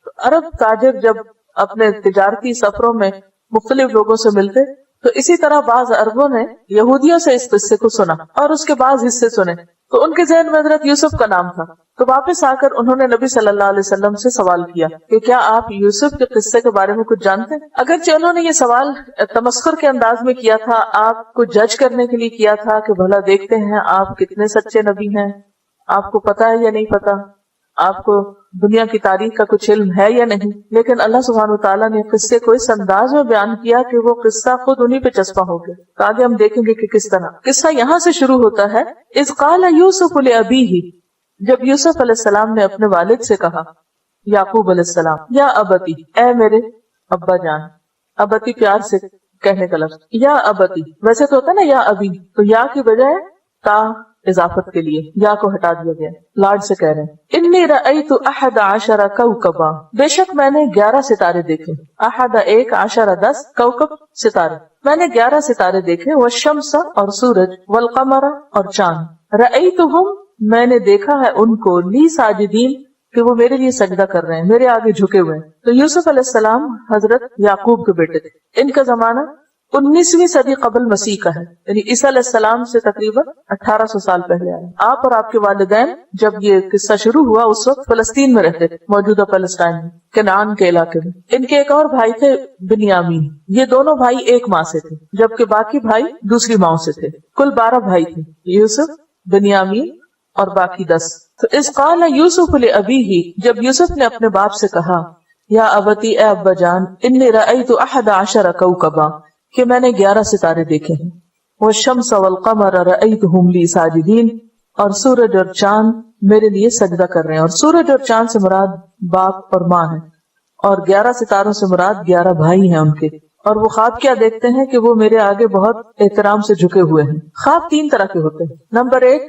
تو عرب تاجر جب اپنے تجارتی سفروں میں مختلف لوگوں سے ملتے تو اسی طرح بعض عربوں نے یہودیوں سے اس قصے کو سنا اور اس کے بعض حصے سنے، تو ان کے ذہن میں حضرت یوسف کا نام تھا. تو واپس آ کر انہوں نے نبی صلی اللہ علیہ وسلم سے سوال کیا کہ کیا آپ یوسف کے قصے کے بارے میں کچھ جانتے ہیں؟ اگرچہ انہوں نے یہ سوال تمسخر کے انداز میں کیا تھا، آپ کو جج کرنے کے لیے کیا تھا کہ بھلا دیکھتے ہیں آپ کتنے سچے نبی ہیں، آپ کو پتا ہے یا نہیں پتا، آپ کو دنیا کی تاریخ کا کچھ علم ہے یا نہیں. لیکن اللہ سبحانہ وتعالیٰ نے قصے کو اس انداز میں بیان کیا کہ وہ قصہ خود انہی پہ چسپاں ہو گیا. تو آگے ہم دیکھیں گے کہ کس طرح قصہ یہاں سے شروع ہوتا ہے. اذ قال یوسف لابیہ، جب یوسف علیہ السلام نے اپنے والد سے کہا، یعقوب علیہ السلام، یا ابتی، اے میرے ابا جان. ابتی پیار سے کہنے کا لفظ، یا ابتی. ویسے تو ہوتا ہے نا یا ابی، تو یا کی بجائے تا اضافت کے لیے یا کو ہٹا دیا گیا، لاڈ سے کہہ رہے ہیں. انی رأیت 11 کوکبا، بے شک میں نے 11 ستارے دیکھے. احد 1، 10 10، کوکب ستارے، میں نے 11 ستارے دیکھے. والشمس اور سورج، والقمر اور چاند. رأیتہم، میں نے دیکھا ہے ان کو، لی ساجدین، کہ وہ میرے لیے سجدہ کر رہے ہیں، میرے آگے جھکے ہوئے ہیں. تو یوسف علیہ السلام حضرت یعقوب کے بیٹے تھے. ان کا زمانہ 19ویں صدی قبل مسیح کا ہے، یعنی عیسیٰ علیہ السلام سے تقریباً 1800 سال پہلے آئے. آپ اور آپ کے والدین جب یہ قصہ شروع ہوا اس وقت فلسطین میں رہتے تھے، موجودہ فلسطین میں، کنعان کے علاقے میں. ان کے ایک اور بھائی تھے بنیامین. یہ دونوں بھائی ایک ماں سے تھے، جبکہ باقی بھائی دوسری ماں سے تھے. کل 12 بھائی تھے، یوسف، بنیامین اور باقی 10. تو اذ قال یوسف لابیہ، جب یوسف نے اپنے باپ سے کہا، یا ابتی، اے ابا جان، انی رأیت 11 کوکبا، کہ میں نے 11 ستارے دیکھے ہیں. والشمس والقمر رأیتہم لی ساجدین، اور سورج اور چاند میرے لیے سجدہ کر رہے ہیں. اور سورج اور چاند سے مراد باپ اور ماں ہیں، اور 11 ستاروں سے مراد 11 بھائی ہیں ان کے. اور وہ خواب کیا دیکھتے ہیں کہ وہ میرے آگے بہت احترام سے جھکے ہوئے ہیں. خواب 3 طرح کے ہوتے ہیں. نمبر 1،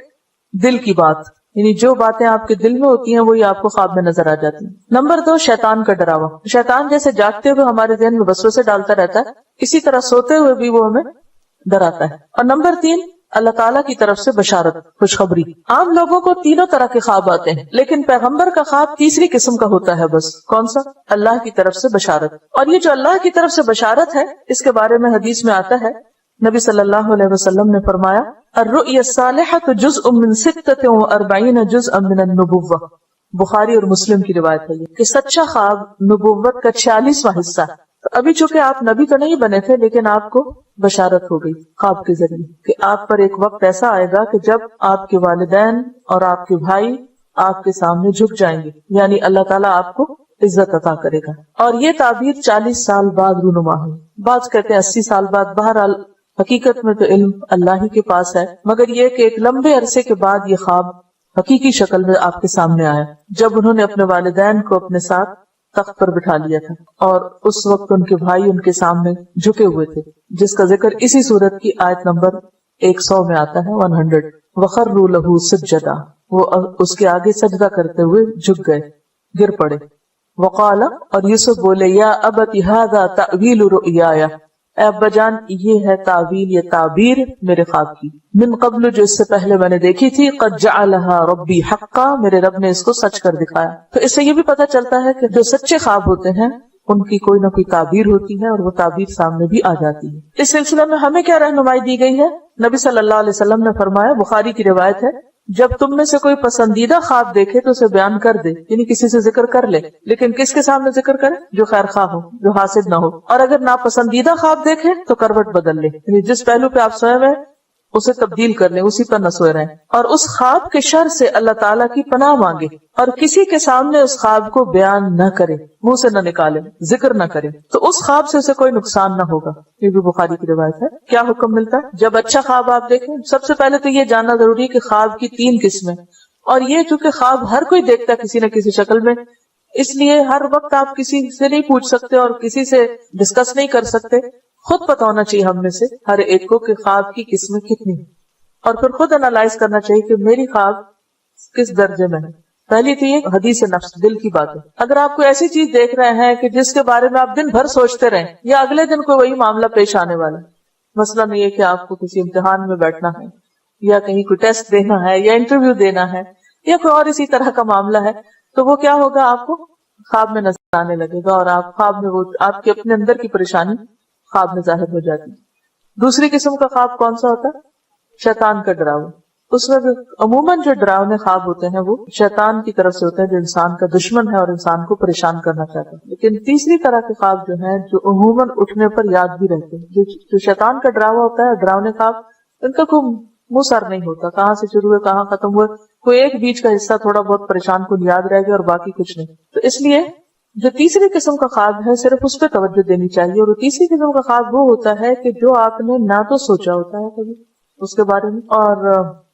دل کی بات، یعنی جو باتیں آپ کے دل میں ہوتی ہیں وہی آپ کو خواب میں نظر آ جاتی ہیں. نمبر 2، شیطان کا ڈراوا. شیطان جیسے جاگتے ہوئے ہمارے ذہن میں وسوسے ڈالتا رہتا ہے، اسی طرح سوتے ہوئے بھی وہ ہمیں ڈراتا ہے. اور نمبر 3، اللہ تعالیٰ کی طرف سے بشارت، خوشخبری. عام لوگوں کو تینوں طرح کے خواب آتے ہیں، لیکن پیغمبر کا خواب تیسری قسم کا ہوتا ہے. بس کون سا؟ اللہ کی طرف سے بشارت. اور یہ جو اللہ کی طرف سے بشارت ہے، اس کے بارے میں حدیث میں آتا ہے، نبی صلی اللہ علیہ وسلم نے فرمایا، الرؤیا الصالحة جزء من 46 جزءا من النبوة. بخاری اور مسلم کی روایت ہے یہ، کہ سچا خواب نبوت کا 46واں حصہ ہے. تو ابھی چونکہ آپ نبی تو نہیں بنے تھے، لیکن آپ کو بشارت ہو گئی خواب کے ذریعے کہ آپ پر ایک وقت ایسا آئے گا کہ جب آپ کے والدین اور آپ کے بھائی آپ کے سامنے جھک جائیں گے، یعنی اللہ تعالیٰ آپ کو عزت عطا کرے گا. اور یہ تعبیر 40 سال بعد رونما ہوئی. بعض کہتے ہیں 80 سال بعد. بہرحال حقیقت میں تو علم اللہ ہی کے پاس ہے، مگر یہ کہ ایک لمبے عرصے کے بعد یہ خواب حقیقی شکل میں آپ کے سامنے آیا، جب انہوں نے اپنے والدین کو اپنے ساتھ تخت پر بٹھا لیا تھا، اور اس وقت ان کے بھائی ان کے سامنے جھکے ہوئے تھے، جس کا ذکر اسی سورت کی آیت نمبر 100 میں آتا ہے، 100. وَخَرُّوا لَهُ سُجَّدًا، وہ اس کے آگے سجدہ کرتے ہوئے جھک گئے، گر پڑے. وقال، اور یوسف بولے، یا ابت ھذا تأویل رؤیایا، اے ابا جان یہ ہے تعویل، یہ تعبیر میرے خواب کی، من قبل جو اس سے پہلے میں نے دیکھی تھی، قد جعلها ربی حقا، میرے رب نے اس کو سچ کر دکھایا. تو اس سے یہ بھی پتہ چلتا ہے کہ جو سچے خواب ہوتے ہیں ان کی کوئی نہ کوئی تعبیر ہوتی ہے، اور وہ تعبیر سامنے بھی آ جاتی ہے. اس سلسلے میں ہمیں کیا رہنمائی دی گئی ہے؟ نبی صلی اللہ علیہ وسلم نے فرمایا، بخاری کی روایت ہے، جب تم میں سے کوئی پسندیدہ خواب دیکھے تو اسے بیان کر دے، یعنی کسی سے ذکر کر لے، لیکن کس کے سامنے ذکر کرے؟ جو خیر خواہ ہو، جو حاسد نہ ہو. اور اگر ناپسندیدہ خواب دیکھے تو کروٹ بدل لے، یعنی جس پہلو پہ آپ سوئے ہوئے اسے تبدیل کر لیں، اسی پر نہ سوئے رہیں. اور اس خواب کے شر سے اللہ تعالیٰ کی پناہ مانگے، اور کسی کے سامنے اس خواب کو بیان نہ کرے، منہ سے نہ نکالے، ذکر نہ کرے، تو اس خواب سے اسے کوئی نقصان نہ ہوگا. یہ بھی بخاری کی روایت ہے. کیا حکم ملتا ہے جب اچھا خواب آپ دیکھیں؟ سب سے پہلے تو یہ جاننا ضروری ہے کہ خواب کی 3 قسمیں، اور یہ چونکہ خواب ہر کوئی دیکھتا ہے کسی نہ کسی شکل میں، اس لیے ہر وقت آپ کسی سے نہیں پوچھ سکتے اور کسی سے ڈسکس نہیں کر سکتے. خود پتا ہونا چاہیے ہم میں سے ہر ایک کو کہ خواب کی قسمیں کتنی، اور پھر خود انالائز کرنا چاہیے کہ میری خواب کس درجے میں ہے. پہلی تو یہ حدیث نفس، دل کی بات ہے. اگر آپ کوئی ایسی چیز دیکھ رہے ہیں کہ جس کے بارے میں آپ دن بھر سوچتے رہیں، یا اگلے دن کوئی وہی معاملہ پیش آنے والا، مثلاً یہ کہ آپ کو کسی امتحان میں بیٹھنا ہے، یا کہیں کوئی ٹیسٹ دینا ہے، یا انٹرویو دینا ہے، یا کوئی اور اسی طرح کا معاملہ ہے، تو وہ کیا ہوگا آپ کو خواب میں نظر آنے لگے گا اور آپ خواب میں وہ آپ کے اپنے اندر کی پریشانی خواب میں ظاہر ہو جاتی. دوسری قسم کا خواب کون سا ہوتا ہے؟ شیطان کا ڈراوا. اس میں عموماً جو ڈراونے خواب ہوتے ہیں وہ شیطان کی طرف سے ہوتے ہیں جو انسان کا دشمن ہے اور انسان کو پریشان کرنا چاہتا ہے. لیکن تیسری طرح کے خواب جو ہیں جو عموماً اٹھنے پر یاد بھی رہتے ہیں, جو شیطان کا ڈراوا ہوتا ہے, ڈراونے خواب, ان کا کوئی منہ سر نہیں ہوتا, کہاں سے شروع ہوئے کہاں ختم ہوئے, کوئی ایک بیچ کا حصہ تھوڑا بہت پریشان کو یاد رہ گیا اور باقی کچھ نہیں. تو اس لیے جو تیسری قسم کا خواب ہے صرف اس پہ توجہ دینی چاہیے. اور تیسری قسم کا خواب وہ ہوتا ہے کہ جو آپ نے نہ تو سوچا ہوتا ہے کبھی اس کے بارے میں, اور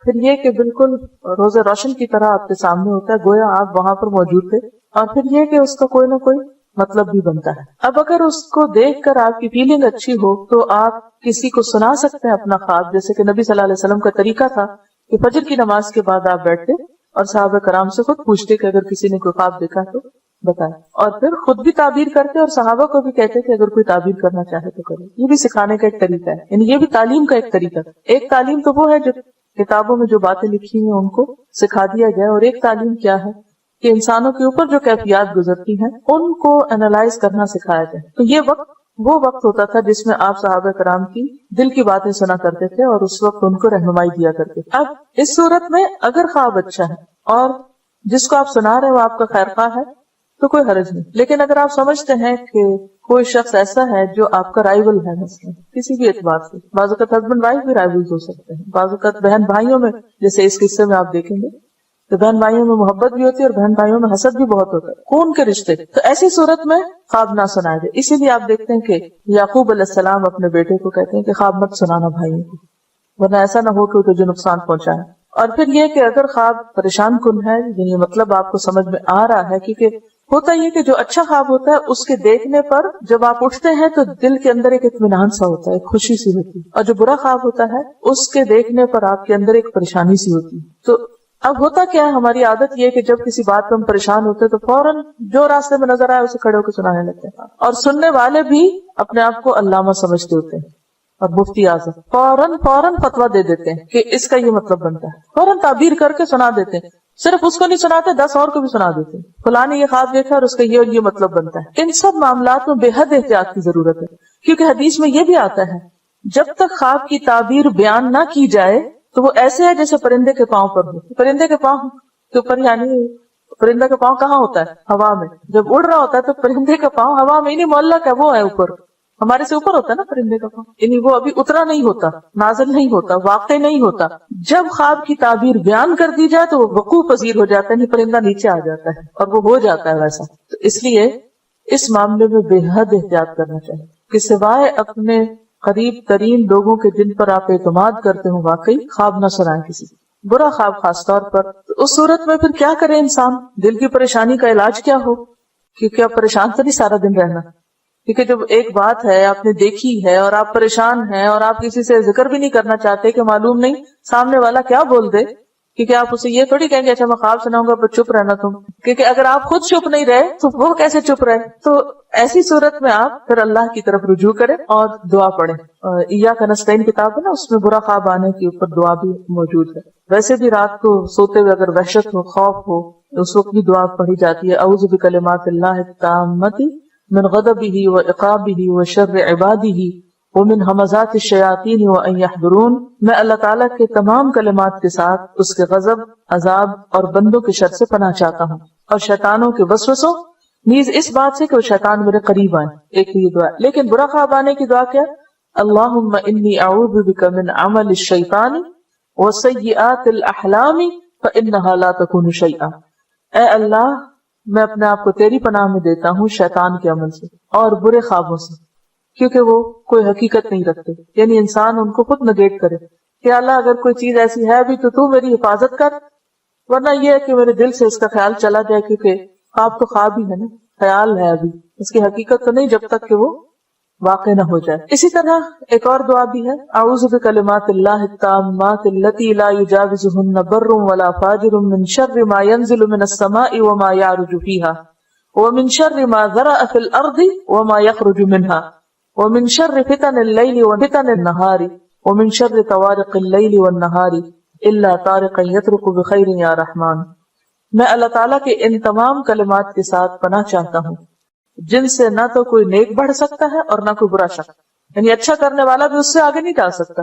پھر یہ کہ بالکل روز روشن کی طرح آپ کے سامنے ہوتا ہے, گویا آپ وہاں پر موجود تھے, اور پھر یہ کہ اس کا کوئی نہ کوئی مطلب بھی بنتا ہے. اب اگر اس کو دیکھ کر آپ کی فیلنگ اچھی ہو تو آپ کسی کو سنا سکتے ہیں اپنا خواب, جیسے کہ نبی صلی اللہ علیہ وسلم کا طریقہ تھا کہ فجر کی نماز کے بعد آپ بیٹھتے اور صحابہ کرام سے خود پوچھتے کہ اگر کسی نے کوئی خواب دیکھا تو بتائیں, اور پھر خود بھی تعبیر کرتے اور صحابہ کو بھی کہتے کہ اگر کوئی تعبیر کرنا چاہے تو کرے. یہ بھی سکھانے کا ایک طریقہ ہے, یعنی یہ بھی تعلیم کا ایک طریقہ ہے. ایک تعلیم تو وہ ہے جو کتابوں میں جو باتیں لکھی ہیں ان کو سکھا دیا جائے, اور ایک تعلیم کیا ہے کہ انسانوں کے اوپر جو کیفیات گزرتی ہیں ان کو انالائز کرنا سکھایا جائے. تو یہ وقت وہ وقت ہوتا تھا جس میں آپ صحابہ کرام کی دل کی باتیں سنا کرتے تھے اور اس وقت ان کو رہنمائی دیا کرتے تھے. اب اس صورت میں اگر خواب اچھا ہے اور جس کو آپ سنا رہے ہو آپ کا خیر خواہ ہے تو کوئی حرج نہیں. لیکن اگر آپ سمجھتے ہیں کہ کوئی شخص ایسا ہے جو آپ کا رائیول ہے, مثلا کسی بھی اعتبار سے, بعض اوقات ہسبینڈ وائف بھی رائیولز ہو سکتے ہیں, بعض اوقات بہن بھائیوں میں, جیسے اس قصے میں آپ دیکھیں گے تو بہن بھائیوں میں محبت بھی ہوتی ہے اور بہن بھائیوں میں حسد بھی بہت ہوتا ہے, خون کے رشتے. تو ایسی صورت میں خواب نہ سنائے جائے. اسی لیے آپ دیکھتے ہیں کہ یعقوب علیہ السلام اپنے بیٹے کو کہتے ہیں کہ خواب مت سنانا بھائیوں کو, ورنہ ایسا نہ ہو کہ تجھے نقصان پہنچائے. اور پھر یہ کہ اگر خواب پریشان کن ہے, یعنی مطلب آپ کو سمجھ میں آ رہا ہے, کیونکہ ہوتا یہ کہ جو اچھا خواب ہوتا ہے اس کے دیکھنے پر جب آپ اٹھتے ہیں تو دل کے اندر ایک اطمینان سا ہوتا ہے, ایک خوشی سی ہوتی ہے, اور جو برا خواب ہوتا ہے اس کے دیکھنے پر آپ کے اندر ایک پریشانی سی ہوتی ہے. تو اب ہوتا کیا ہے, ہماری عادت یہ کہ جب کسی بات پہ ہم پریشان ہوتے ہیں تو فوراً جو راستے میں نظر آئے اسے کھڑے ہو کے سنانے لگتے ہیں, اور سننے والے بھی اپنے آپ کو علامہ سمجھتے ہوتے ہیں اور مفتی اعظم, فوراً فتویٰ دے دیتے ہیں کہ اس کا یہ مطلب بنتا ہے, فوراً تعبیر کر کے سنا دیتے ہیں. صرف اس کو نہیں سناتے, 10 اور کو بھی سنا دیتے ہیں, فلاں نے یہ خواب دیکھا اور اس کا یہ اور یہ مطلب بنتا ہے. ان سب معاملات میں بے حد احتیاط کی ضرورت ہے, کیونکہ حدیث میں یہ بھی آتا ہے جب تک خواب کی تعبیر بیان نہ کی جائے تو وہ ایسے ہے جیسے پرندے کے پاؤں پر ہو. پرندے کے پاؤں کے اوپر, یعنی پرندے کا پاؤں کہاں ہوتا ہے؟ ہوا میں. جب اڑ رہا ہوتا ہے تو پرندے کا پاؤں ہوا میں, نہیں معلق ہے, وہ ہے اوپر, ہمارے سے اوپر ہوتا ہے نا پرندے کا پاؤں, یعنی وہ ابھی اترا نہیں ہوتا, نازل نہیں ہوتا, واقع نہیں ہوتا. جب خواب کی تعبیر بیان کر دی جائے تو وہ وقوع پذیر ہو جاتا ہے, نہیں پرندہ نیچے آ جاتا ہے اور وہ ہو جاتا ہے ویسا. تو اس لیے اس معاملے میں بے حد احتیاط کرنا چاہیے کہ سوائے اپنے قریب ترین لوگوں کے جن پر آپ اعتماد کرتے ہوں واقعی خواب نہ سنائیں کسی کو, برا خواب خاص طور پر. اس صورت میں پھر کیا کرے انسان, دل کی پریشانی کا علاج کیا ہو, کیونکہ آپ پریشان تو نہیں سارا دن رہنا, کیونکہ جب ایک بات ہے آپ نے دیکھی ہے اور آپ پریشان ہیں اور آپ کسی سے ذکر بھی نہیں کرنا چاہتے کہ معلوم نہیں سامنے والا کیا بول دے, کیونکہ آپ اسے یہ تھوڑی کہیں گے اچھا میں خواب سناؤں گا پر چپ رہنا تم, کیونکہ اگر آپ خود چپ نہیں رہے تو وہ کیسے چپ رہے. تو ایسی صورت میں آپ پھر اللہ کی طرف رجوع کریں اور دعا پڑھیں. ایاک نستعین کتاب ہے نا, اس میں برا خواب آنے کے اوپر دعا بھی موجود ہے. ویسے بھی رات کو سوتے ہوئے اگر وحشت ہو, خوف ہو, اس وقت بھی دعا پڑھی جاتی ہے, اعوذ بکلمات اللہ التامۃ من غضبہ وعقابہ وشر عبادہ ومن ہمزات الشیاطین وان یحضرون. میں اللہ تعالیٰ کے تمام کلمات کے ساتھ اس کے غضب, عذاب اور بندوں کے شر سے پناہ چاہتا ہوں, اور شیطانوں کے وسوسوں, نیز اس بات سے کہ وہ شیطان میرے قریب آئیں. ایک یہ دعا. لیکن برا خواب آنے کی دعا کیا؟ اللہم انی اعوذ بک من عمل الشیطان وسیئات الاحلام فانہا لا تکون شیئا. اے اللہ میں اپنے آپ کو تیری پناہ میں دیتا ہوں شیطان کے عمل سے اور برے خوابوں سے, کیونکہ وہ کوئی حقیقت نہیں رکھتے. یعنی انسان ان کو خود نگیٹ کرے کہ اللہ اگر کوئی چیز ایسی ہے بھی تو میری حفاظت کر, ورنہ یہ ہے کہ میرے دل سے اس کا خیال چلا جائے, کیونکہ خواب تو خواب ہی ہے نا, خیال ہے, ابھی اس کی حقیقت تو نہیں جب تک کہ وہ واقع نہ ہو جائے. اسی طرح ایک اور دعا بھی ہے, اعوذ بکلمات اللہ التامات التی لا یجاوزہن بر ولا فاجر من شر ما ينزل من السماء وما يعرج فيها ومن شر ما ذرأ في الارض وما يخرج منها ومن شر فتن الليل وفتن النهار ومن شر طوارق الليل والنهار الا طارقا يطرق بخير یا رحمان. میں اللہ تعالیٰ کے ان تمام کلمات کے ساتھ پناہ چاہتا ہوں جن سے نہ تو کوئی نیک بڑھ سکتا ہے اور نہ کوئی برا شخص، یعنی اچھا کرنے والا بھی اس سے آگے نہیں جا سکتا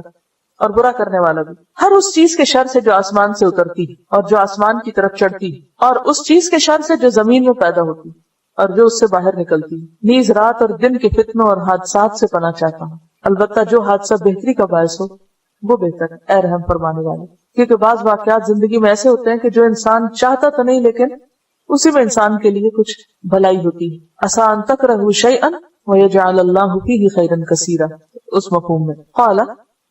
اور برا کرنے والا بھی۔ ہر اس چیز کے شر سے جو آسمان سے اترتی اور جو آسمان کی طرف چڑھتی، اور اس چیز کے شر سے جو زمین میں پیدا ہوتی اور جو اس سے باہر نکلتی، نیز رات اور دن کے فتنوں اور حادثات سے پناہ چاہتا ہوں، البتہ جو حادثہ بہتری کا باعث ہو وہ بہتر ہے اے رحم فرمانے والے۔ کیونکہ بعض واقعات زندگی میں ایسے ہوتے ہیں کہ جو انسان چاہتا تو نہیں، لیکن اسی میں انسان کے لیے کچھ بھلائی ہوتی ہے۔ عسیٰ ان تکرہوا شیئا ویجعل اللہ فیہ خیرا کثیرا، اس مفہوم میں۔ قال،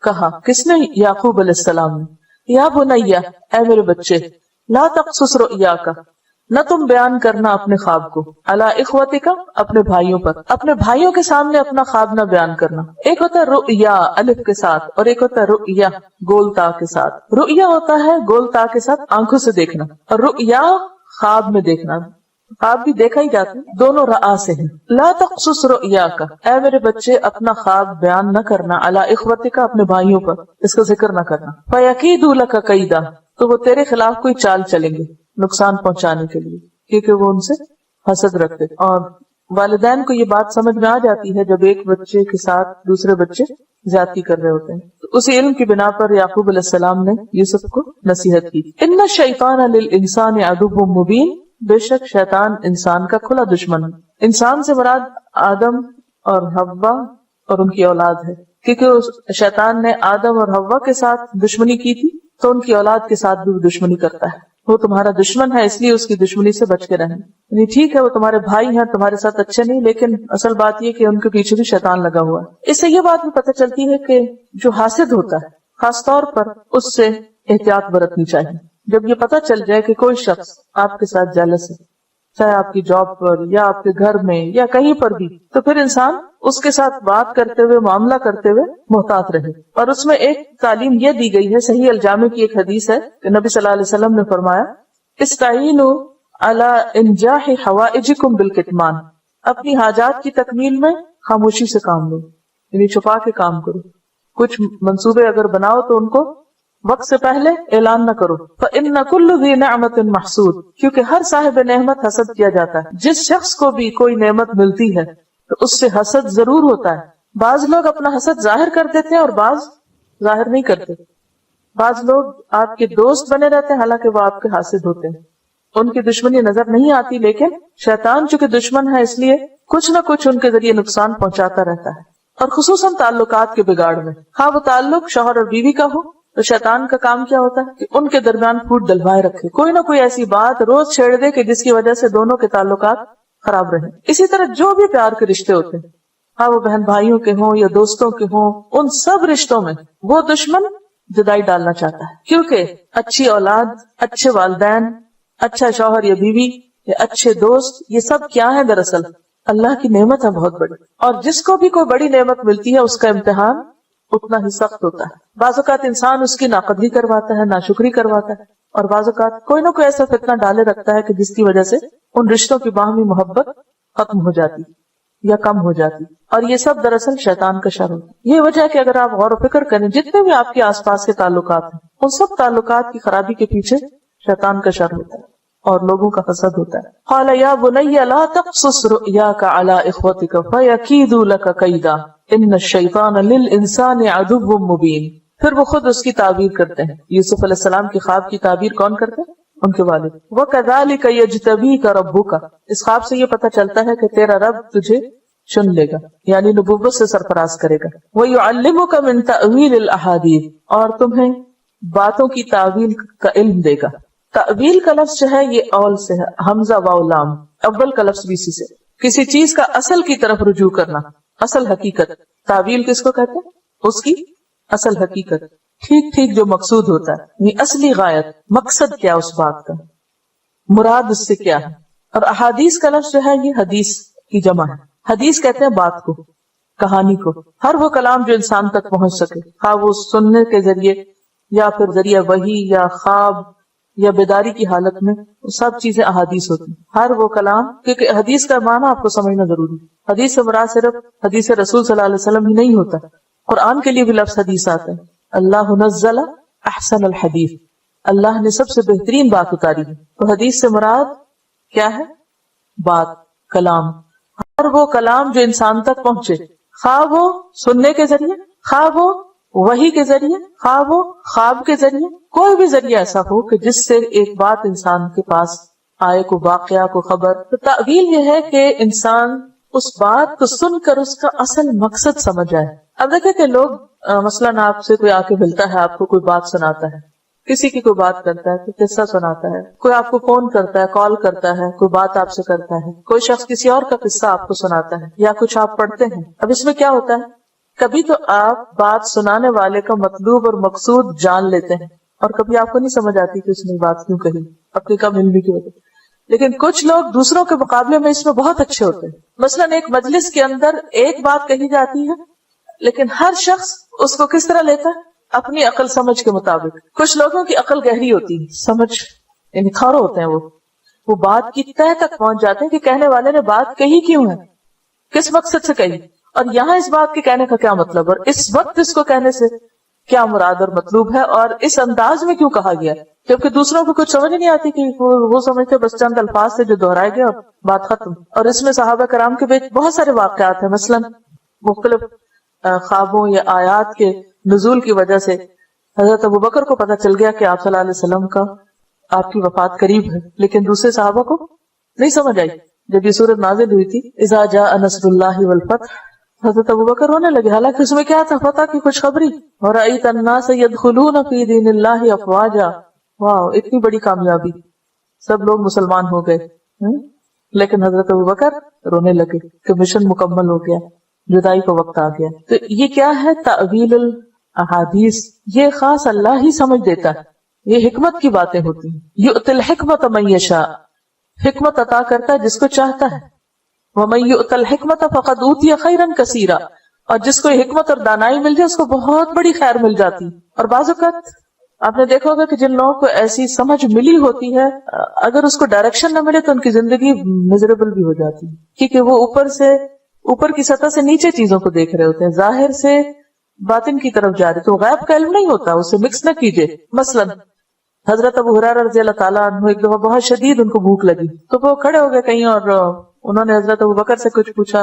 کہا، کس نے؟ یعقوب علیہ السلام نے، یا بنیا، اے میرے بچے، لا تقصص رؤیاک، نہ تم بیان کرنا اپنے خواب کو، علی اخوتک، اپنے بھائیوں پر، اپنے بھائیوں کے سامنے اپنا خواب نہ بیان کرنا۔ ایک ہوتا ہے رؤیا الف کے ساتھ اور ایک ہوتا ہے رؤیا گول تا کے ساتھ۔ رؤیا ہوتا ہے گول تا کے ساتھ آنکھوں سے دیکھنا، اور رؤیا خواب میں دیکھنا، خواب بھی دیکھا ہی جاتا ہے، دونوں رآ سے ہیں۔ لا تقصص رؤیاک، اے میرے بچے اپنا خواب بیان نہ کرنا، علی اخوتک، اپنے بھائیوں پر، اس کا ذکر نہ کرنا۔ فیکیدوا لک کیدا، تو وہ تیرے خلاف کوئی چال چلیں گے نقصان پہنچانے کے لیے، کیونکہ وہ ان سے حسد رکھتے۔ اور والدین کو یہ بات سمجھ میں آ جاتی ہے جب ایک بچے کے ساتھ دوسرے بچے زیادتی کر رہے ہوتے ہیں، تو اسی علم کی بنا پر یعقوب علیہ السلام نے یوسف کو نصیحت کی۔ ان الشیطان للانسان عدو مبین، بے شک شیطان انسان کا کھلا دشمن ہے۔ انسان سے مراد آدم اور حوا اور ان کی اولاد ہے، کیونکہ شیطان نے آدم اور حوا کے ساتھ دشمنی کی تھی تو ان کی اولاد کے ساتھ بھی وہ دشمنی کرتا ہے۔ وہ تمہارا دشمن ہے، اس لیے اس کی دشمنی سے بچ کے رہنا۔ یعنی ٹھیک ہے وہ تمہارے بھائی ہیں، تمہارے ساتھ اچھے نہیں، لیکن اصل بات یہ کہ ان کے پیچھے بھی شیطان لگا ہوا ہے۔ اس سے یہ بات بھی پتہ چلتی ہے کہ جو حاسد ہوتا ہے خاص طور پر اس سے احتیاط برتنی چاہیے۔ جب یہ پتہ چل جائے کہ کوئی شخص آپ کے ساتھ جیلس ہے، چاہے آپ کی جاب پر یا آپ کے گھر میں یا کہیں پر بھی، تو پھر انسان اس کے ساتھ بات کرتے ہوئے، معاملہ کرتے ہوئے محتاط رہے۔ اور اس میں ایک تعلیم یہ دی گئی ہے، صحیح الجامع کی ایک حدیث ہے کہ نبی صلی اللہ علیہ وسلم نے فرمایا، استعینوا علی انجاح حوائجکم بالکتمان، اپنی حاجات کی تکمیل میں خاموشی سے کام لو، یعنی چھپا کے کام کرو۔ کچھ منصوبے اگر بناؤ تو ان کو وقت سے پہلے اعلان نہ کرو۔ فإن كل ذی نعمت محسود، کیونکہ ہر صاحب نعمت حسد کیا جاتا ہے۔ جس شخص کو بھی کوئی نعمت ملتی ہے تو اس سے حسد ضرور ہوتا ہے۔ بعض لوگ اپنا حسد ظاہر کر دیتے ہیں اور بعض ظاہر نہیں کرتے۔ بعض لوگ آپ کے دوست بنے رہتے ہیں حالانکہ وہ آپ کے حاسد ہوتے ہیں، ان کی دشمنی نظر نہیں آتی، لیکن شیطان چونکہ دشمن ہے اس لیے کچھ نہ کچھ ان کے ذریعے نقصان پہنچاتا رہتا ہے، اور خصوصاً تعلقات کے بگاڑ میں۔ ہاں وہ تعلق شوہر اور بیوی کا ہو تو شیطان کا کام کیا ہوتا ہے کہ ان کے درمیان پھوٹ ڈلوائے رکھے، کوئی نہ کوئی ایسی بات روز چھیڑ دے کہ جس کی وجہ سے دونوں کے تعلقات خراب رہیں۔ اسی طرح جو بھی پیار کے رشتے ہوتے ہیں، ہاں وہ بہن بھائیوں کے ہوں یا دوستوں کے ہوں، ان سب رشتوں میں وہ دشمن جدائی ڈالنا چاہتا ہے، کیونکہ اچھی اولاد، اچھے والدین، اچھا شوہر یا بیوی یا اچھے دوست، یہ سب کیا ہے؟ دراصل اللہ کی نعمت ہے بہت بڑی، اور جس کو بھی کوئی بڑی نعمت ملتی ہے اس کا امتحان اتنا ہی سخت ہوتا ہے۔ بعض اوقات انسان اس کی ناقدری کرواتا ہے، ناشکری کرواتا ہے، اور بعض اوقات کوئی نہ کوئی ایسا فتنہ ڈالے رکھتا ہے کہ جس کی وجہ سے ان رشتوں کی باہمی محبت ختم ہو جاتی یا کم ہو جاتی، اور یہ سب دراصل شیطان کا شر ہوتا ہے۔ یہ وجہ ہے کہ اگر آپ غور و فکر کریں، جتنے بھی آپ کے آس پاس کے تعلقات ہیں، ان سب تعلقات کی خرابی کے پیچھے شیطان کا شر ہوتا ہے اور لوگوں کا حسد ہوتا ہے۔ قال یا بنی لا تقصص رؤیاک علی اخوتک فیکیدوا لک کیدا ان الشیطان للانسان عدو مبین۔ پھر وہ خود اس کی تعبیر کرتے ہیں۔ یوسف علیہ السلام کی خواب کی تعبیر کون کرتے ہیں؟ ان کے والد۔ وَكَذَلِكَ يَجْتَبِيكَ رَبُّكَ، اس خواب سے یہ پتہ چلتا ہے کہ تیرا رب تجھے چن لے گا، یعنی نبوت سے سرفراز کرے گا۔ وَيُعَلِّمُكَ مِن تَأْوِيلِ الْأَحَادِيثِ، اور تمہیں باتوں کی تعویل کا علم دے گا۔ تعویل کا لفظ جو ہے یہ اول سے ہے، حمزہ واو لام، اول کا لفظ بھی اسی سے، کسی چیز کا اصل کی طرف رجوع کرنا، اصل حقیقت۔ تعویل کس کو کہتے ہیں؟ اس کی اصل حقیقت، ٹھیک ٹھیک جو مقصود ہوتا ہے، یہ اصلی غایت، مقصد کیا اس بات کا، مراد اس سے کیا ہے۔ اور احادیث کا لفظ جو ہے یہ حدیث کی جمع ہے۔ حدیث کہتے ہیں بات کو، کہانی کو، ہر وہ کلام جو انسان تک پہنچ سکے، خواہ وہ سننے کے ذریعے یا پھر ذریعہ وحی یا خواب یا بیداری کی حالت میں، سب چیزیں احادیث ہوتی ہیں۔ ہر وہ کلام، کیونکہ حدیث کا معنی آپ کو سمجھنا ضروری ہے۔ حدیث سے مراد صرف حدیث رسول صلی اللہ علیہ وسلم ہی نہیں ہوتا، قرآن کے لیے بھی لفظ حدیث آتا ہے۔ اللہ نزل احسن الحدیث، اللہ نے سب سے بہترین بات اتاری ہے۔ تو حدیث سے مراد کیا ہے؟ بات، کلام۔ ہر وہ کلام جو انسان تک پہنچے، خواہ وہ سننے کے ذریعے، خواہ وہ وحی کے ذریعے، خواہ وہ خواب کے ذریعے، کوئی بھی ذریعہ ایسا ہو کہ جس سے ایک بات انسان کے پاس آئے، کو واقعہ، کو خبر. تو تعویل یہ ہے کہ انسان اس بات کو سن کر اس کا اصل مقصد سمجھ جائے. اب دیکھیں کہ لوگ مثلاً آپ سے کوئی آ کے ملتا ہے، آپ کو کوئی بات سناتا ہے، کسی کی کوئی بات کرتا ہے، کوئی قصہ سناتا ہے، کوئی آپ کو فون کرتا ہے، کال کرتا ہے، کوئی بات آپ سے کرتا ہے، کوئی شخص کسی اور کا قصہ آپ کو سناتا ہے یا کچھ آپ پڑھتے ہیں. اب اس میں کیا ہوتا ہے، کبھی تو آپ بات سنانے والے کا مطلوب اور مقصود جان لیتے ہیں اور کبھی آپ کو نہیں سمجھ آتی کہ اس نے بات کیوں کہی، اپنی کم علمی کی وجہ. لیکن کچھ لوگ دوسروں کے مقابلے میں اس میں بہت اچھے ہوتے ہیں. مثلاً ایک مجلس کے اندر ایک بات کہی جاتی ہے لیکن ہر شخص اس کو کس طرح لیتا ہے، اپنی عقل سمجھ کے مطابق. کچھ لوگوں کی عقل گہری ہوتی ہے، سمجھ یعنی کھارو ہوتے ہیں، وہ بات کی تہ تک پہنچ جاتے ہیں کہ کہنے والے نے بات کہی کیوں ہے، کس مقصد سے کہی، اور یہاں اس بات کے کہنے کا کیا مطلب، اور اس وقت اس کو کہنے سے کیا مراد اور مطلوب ہے، اور اس انداز میں کیوں کہا گیا. جبکہ دوسروں کو کچھ سمجھ نہیں آتی کہ وہ سمجھتے بس چند الفاظ سے جو دہرائے گئے اور بات ختم. اور اس میں صحابہ کرام کے بیچ بہت سارے واقعات ہیں. مثلاً مختلف خوابوں یا آیات کے نزول کی وجہ سے حضرت ابوبکر کو پتہ چل گیا کہ آپ صلی اللہ علیہ وسلم کا آپ کی وفات قریب ہے، لیکن دوسرے صحابہ کو نہیں سمجھ آئی. جب یہ سورت نازل ہوئی تھی اذا جاء نصر اللہ والفتح، حضرت ابوبکر رونے لگے، حالانکہ اس میں کیا تھا، فتح کی خوشخبری. وَرَأَيْتَ النَّاسَ يَدْخُلُونَ فِي دِينِ اللَّهِ أَفْوَاجًا، واو اتنی بڑی کامیابی، سب لوگ مسلمان ہو گئے. لیکن حضرت ابوبکر رونے لگے کہ مشن مکمل ہو گیا، جدائی کا وقت آ گیا. تو یہ کیا ہے، تعویل الاحادیث. یہ خاص اللہ ہی سمجھ دیتا ہے، یہ حکمت کی باتیں ہوتی ہیں. یؤتی الحکمت من یشاء، حکمت عطا کرتا ہے جس کو چاہتا ہے. ومن یؤت الحکمت فقد اوتی خیرا کثیرا، اور جس کو حکمت اور دانائی مل جائے اس کو بہت بڑی خیر مل جاتی. اور بعض اوقات آپ نے دیکھا ہوگا کہ جن لوگوں کو ایسی سمجھ ملی ہوتی ہے، اگر اس کو ڈائریکشن نہ ملے تو ان کی زندگی میزریبل بھی ہو جاتی ہے، کیونکہ وہ اوپر کی سطح سے نیچے چیزوں کو دیکھ رہے ہوتے ہیں، ظاہر سے باطن کی طرف جا رہے. تو غیب کا علم نہیں ہوتا، اسے مکس نہ کیجیے. مثلا حضرت ابو ہریرہ رضی اللہ تعالیٰ عنہ ایک دفعہ بہت شدید ان کو بھوک لگی تو وہ کھڑے ہو گئے کہیں اور انہوں نے حضرت ابوبکر سے کچھ پوچھا،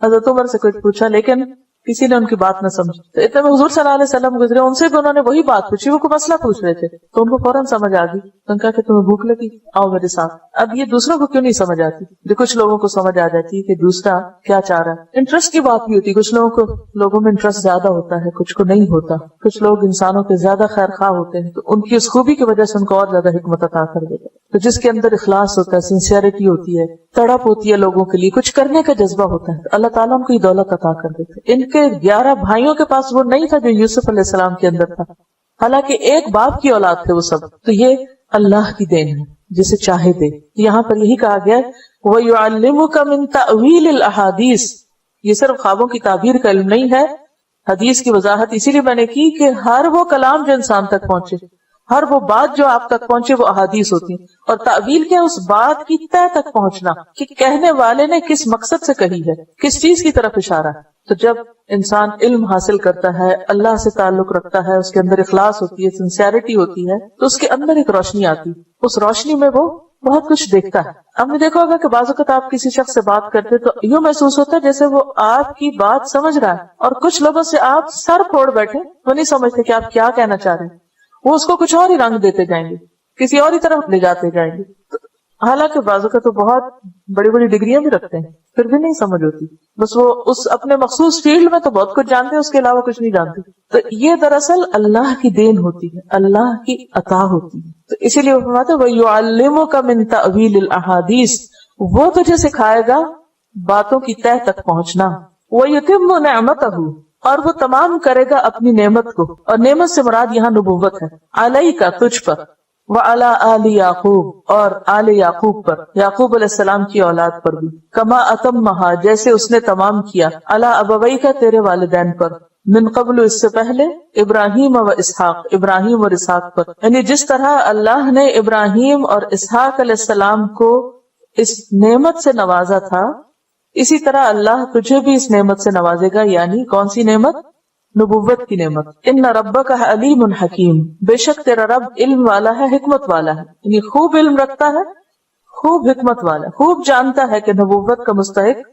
حضرت عمر سے کچھ پوچھا، لیکن کسی نے ان کی بات نہ سمجھی. تو اتنے میں حضور صلی اللہ علیہ وسلم گزرے، ان سے بھی انہوں نے وہی بات پوچھی، وہ کوئی مسئلہ پوچھ رہے تھے تو ان کو فوراً سمجھ آ گئی. ان کا کہ تمہیں بھوک لگی، آؤ میرے ساتھ. اب یہ دوسروں کو کیوں نہیں سمجھ آتی؟ جو کچھ لوگوں کو سمجھ آ جاتی ہے کہ دوسرا کیا چاہ رہا ہے. انٹرسٹ کی بات بھی ہوتی ہے، کچھ لوگوں میں انٹرسٹ زیادہ ہوتا ہے، کچھ کو نہیں ہوتا. کچھ لوگ انسانوں کے زیادہ خیر خواہ ہوتے ہیں تو ان کی اس خوبی کی وجہ سے ان کو اور زیادہ حکمت عطا کر دیتا ہے. تو جس کے اندر اخلاص ہوتا ہے، سنسیئرٹی ہوتی ہے، تڑپ ہوتی ہے لوگوں کے لیے، کچھ کرنے کا جذبہ ہوتا ہے، اللہ تعالیٰ ان کو یہ دولت عطا کر دیتے. ان کے 11 بھائیوں کے پاس وہ نہیں تھا جو یوسف علیہ السلام کے اندر تھا، حالانکہ ایک باپ کی اولاد تھے وہ سب. تو یہ اللہ کی دین ہے، جسے چاہے دے. یہاں پر یہی کہا گیا وَيُعَلِّمُكَ مِن تَأْوِيلِ الْأَحَادِيثِ. یہ صرف خوابوں کی تعبیر کا علم نہیں ہے. حدیث کی وضاحت اسی لیے میں نے کی کہ ہر وہ کلام جو انسان تک پہنچے، ہر وہ بات جو آپ تک پہنچے وہ احادیث ہوتی ہیں. اور تعویل کیا، اس بات کی تہ تک پہنچنا کہ کہنے والے نے کس مقصد سے کہی ہے، کس چیز کی طرف اشارہ ہے. تو جب انسان علم حاصل کرتا ہے، اللہ سے تعلق رکھتا ہے، اس کے اندر اخلاص ہوتی ہے، سنسیئرٹی ہوتی ہے، تو اس کے اندر ایک روشنی آتی ہے. اس روشنی میں وہ بہت کچھ دیکھتا ہے. ہم نے دیکھا ہوگا کہ بعض اوقات آپ کسی شخص سے بات کرتے تو یوں محسوس ہوتا ہے جیسے وہ آپ کی بات سمجھ رہا ہے، اور کچھ لوگوں سے آپ سر پھوڑ بیٹھے، وہ نہیں سمجھتے کہ آپ کیا کہنا چاہ رہے ہیں. وہ اس کو کچھ اور ہی رنگ دیتے جائیں گے، کسی اور ہی طرف لے جاتے جائیں گے. حالانکہ بعض اوقات تو بہت بڑی بڑی ڈگریاں بھی رکھتے ہیں، پھر بھی نہیں سمجھ ہوتی. بس وہ اس اپنے مخصوص فیلڈ میں تو بہت کچھ جانتے ہیں، اس کے علاوہ کچھ نہیں جانتے. تو یہ دراصل اللہ کی دین ہوتی ہے، اللہ کی عطا ہوتی ہے. تو اسی لیے وہ فرماتے ہیں وَيُعَلِّمُكَ مِن تَأْوِيلِ الْأَحَادِيثِ، وہ تجھے سکھائے گا باتوں کی تہ تک پہنچنا. وَيُتِمُّ نِعْمَتَهُ، اور وہ تمام کرے گا اپنی نعمت کو، اور نعمت سے مراد یہاں نبوت ہے. عَلَيْكَ، تجھ پر، وَعَلَىٰ آلِ يَعْقُوبَ، اور آل یعقوب پر، یعقوب علیہ السلام کی اولاد پر بھی. کما اتمہا، جیسے اس نے تمام کیا، علی ابویک، تیرے والدین پر، من قبل، اس سے پہلے، ابراہیم و اسحاق، ابراہیم اور اسحاق پر. یعنی جس طرح اللہ نے ابراہیم اور اسحاق علیہ السلام کو اس نعمت سے نوازا تھا، اسی طرح اللہ تجھے بھی اس نعمت سے نوازے گا. یعنی کون سی نعمت؟ نبوت کی نعمت. ان ربک علیم حکیم، بے شک تیرا رب علم والا ہے، حکمت والا ہے. یعنی خوب علم رکھتا ہے، خوب حکمت والا، خوب جانتا ہے کہ نبوت کا مستحق